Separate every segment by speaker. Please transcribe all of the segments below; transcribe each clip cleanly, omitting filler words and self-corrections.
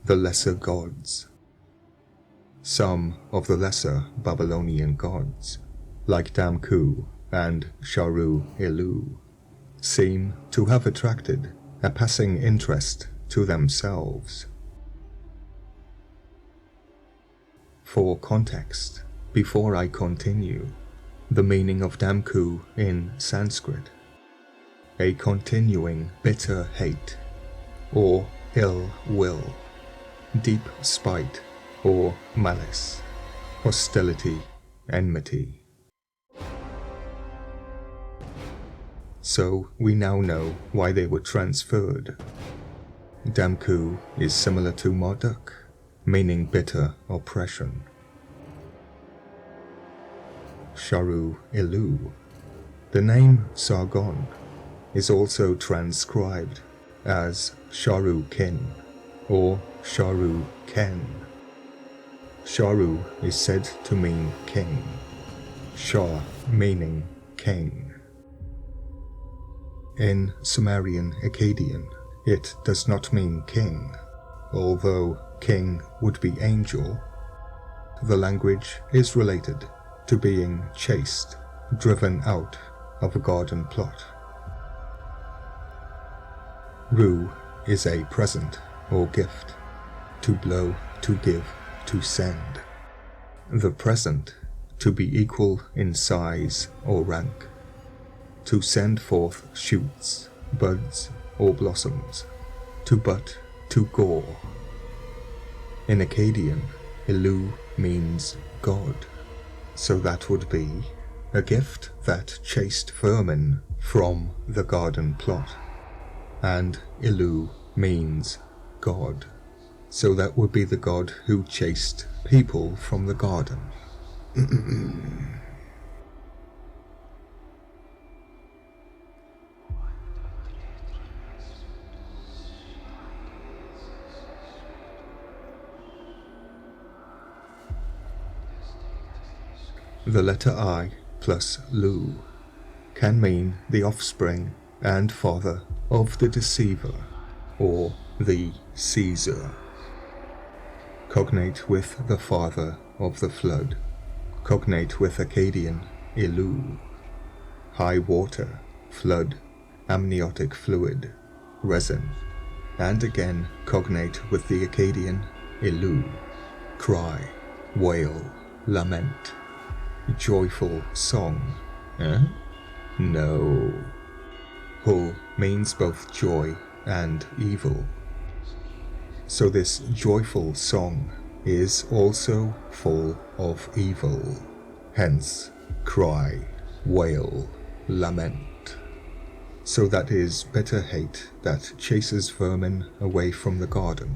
Speaker 1: the lesser gods. Some of the lesser Babylonian gods, like Damku and Sharru-Ilu, seem to have attracted a passing interest to themselves. For context, before I continue, the meaning of Damku in Sanskrit: a continuing bitter hate, or ill will, deep spite or malice, hostility, enmity. So we now know why they were transferred. Damku is similar to Marduk, meaning bitter oppression. Sharu-Ilu. The name Sargon is also transcribed as Sharu-Kin or Sharu-Ken. Sharu is said to mean king, Shah meaning king. In Sumerian Akkadian, it does not mean king, although king would be angel. The language is related to being chased, driven out of a garden plot. Ru is a present or gift, to blow, to give, to send. The present to be equal in size or rank, to send forth shoots, buds, or blossoms, to butt, to gore. In Akkadian, Ilu means God, so that would be a gift that chased vermin from the garden plot, and Ilu means God, so that would be the God who chased people from the garden. The letter I plus Lu can mean the offspring and father of the deceiver, or the Caesar. Cognate with the father of the flood, cognate with Akkadian Ilu. High water, flood, amniotic fluid, resin, and again cognate with the Akkadian Ilu. Cry, wail, lament, joyful song. No. Hul means both joy and evil. So this joyful song is also full of evil. Hence, cry, wail, lament. So that is bitter hate that chases vermin away from the garden.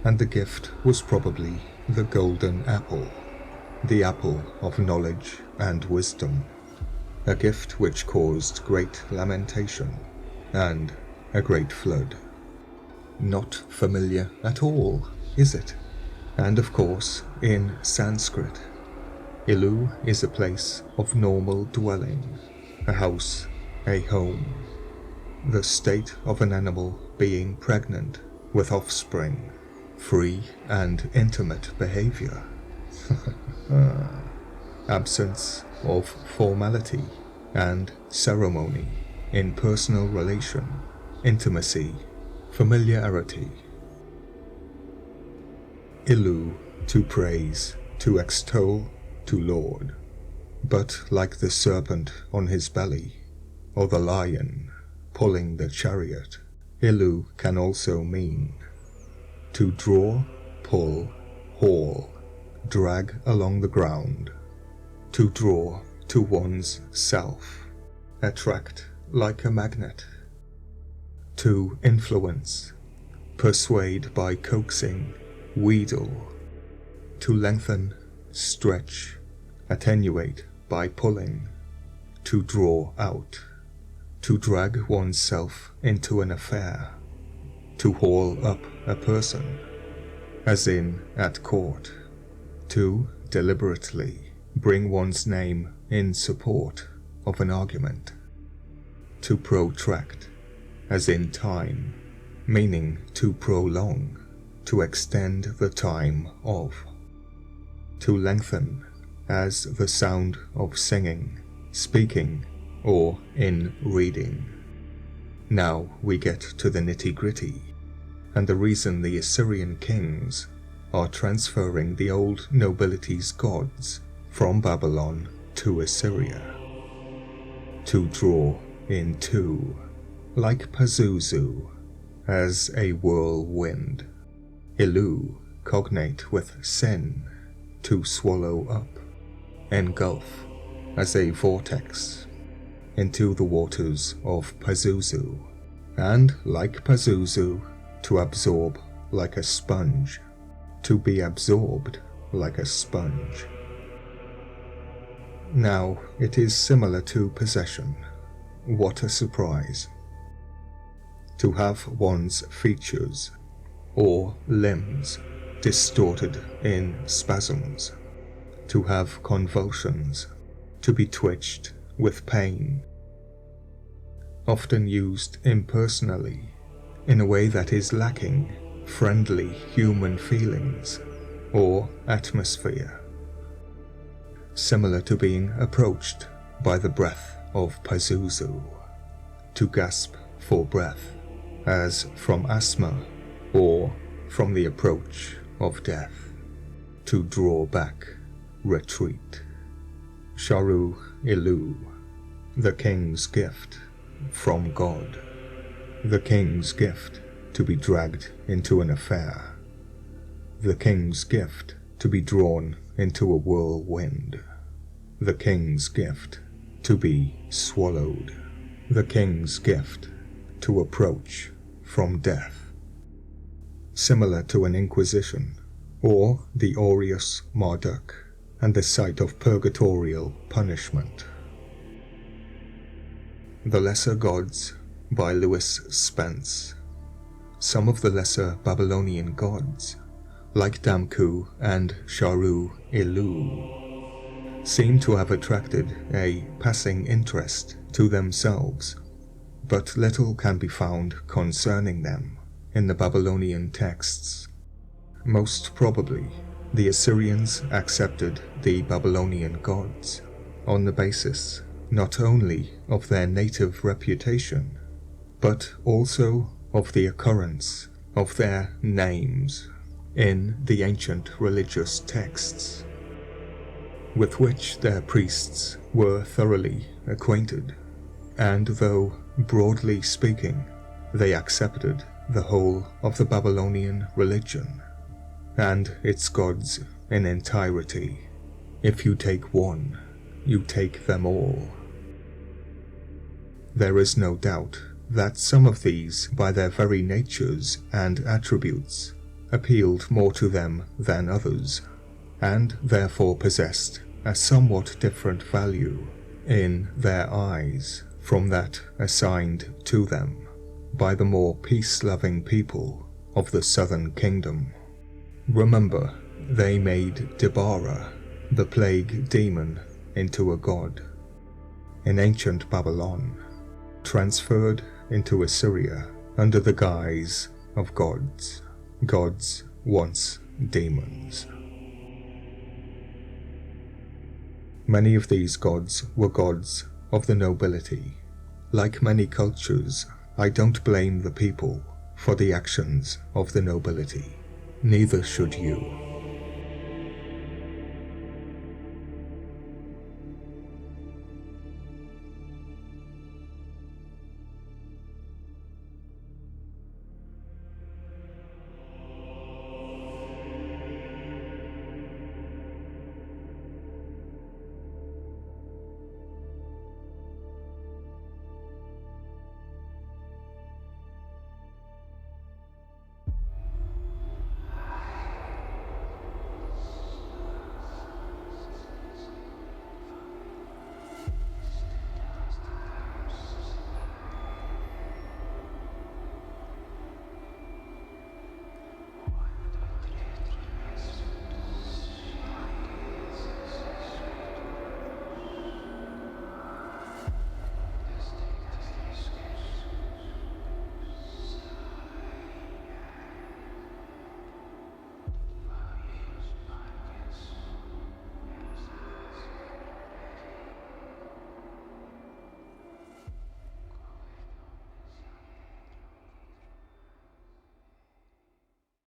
Speaker 1: And the gift was probably the golden apple, the apple of knowledge and wisdom. A gift which caused great lamentation and a great flood. Not familiar at all, is it? And of course, in Sanskrit, Ilu is a place of normal dwelling, a house, a home. The state of an animal being pregnant with offspring, free and intimate behavior. Absence of formality and ceremony in personal relation, intimacy, familiarity. Ilu, to praise, to extol, to laud. But like the serpent on his belly, or the lion pulling the chariot, Ilu can also mean to draw, pull, haul, drag along the ground, to draw to one's self, attract like a magnet, to influence, persuade by coaxing, wheedle, to lengthen, stretch, attenuate by pulling, to draw out, to drag oneself into an affair, to haul up a person, as in at court, to deliberately bring one's name in support of an argument, to protract, as in time, meaning to prolong, to extend the time of, to lengthen as the sound of singing, speaking, or in reading. Now we get to the nitty-gritty, and the reason the Assyrian kings are transferring the old nobility's gods from Babylon to Assyria. To draw in two, like Pazuzu, as a whirlwind. Ilu, cognate with sin, to swallow up, engulf, as a vortex, into the waters of Pazuzu, and like Pazuzu, to absorb like a sponge, to be absorbed like a sponge. Now it is similar to possession. What a surprise. To have one's features or limbs distorted in spasms, to have convulsions, to be twitched with pain, often used impersonally, in a way that is lacking friendly human feelings or atmosphere, similar to being approached by the breath of Pazuzu, to gasp for breath, as from asthma or from the approach of death, to draw back, retreat. Sharru-Ilu, the king's gift from God, the king's gift to be dragged into an affair, the king's gift to be drawn into a whirlwind, the king's gift to be swallowed, the king's gift to approach from death, similar to an inquisition, or the Aureus Marduk, and the site of purgatorial punishment. The Lesser Gods by Lewis Spence. Some of the lesser Babylonian gods, like Damku and Sharru-Ilu, seem to have attracted a passing interest to themselves, but little can be found concerning them in the Babylonian texts. Most probably, the Assyrians accepted the Babylonian gods on the basis not only of their native reputation, but also of the occurrence of their names in the ancient religious texts, with which their priests were thoroughly acquainted, and though, broadly speaking, they accepted the whole of the Babylonian religion and its gods in entirety. If you take one, you take them all. There is no doubt that some of these, by their very natures and attributes, appealed more to them than others, and therefore possessed a somewhat different value in their eyes from that assigned to them by the more peace-loving people of the southern kingdom. Remember, they made Debara, the plague demon, into a god. In ancient Babylon, transferred into Assyria under the guise of gods, gods once demons. Many of these gods were gods of the nobility. Like many cultures, I don't blame the people for the actions of the nobility. Neither should you.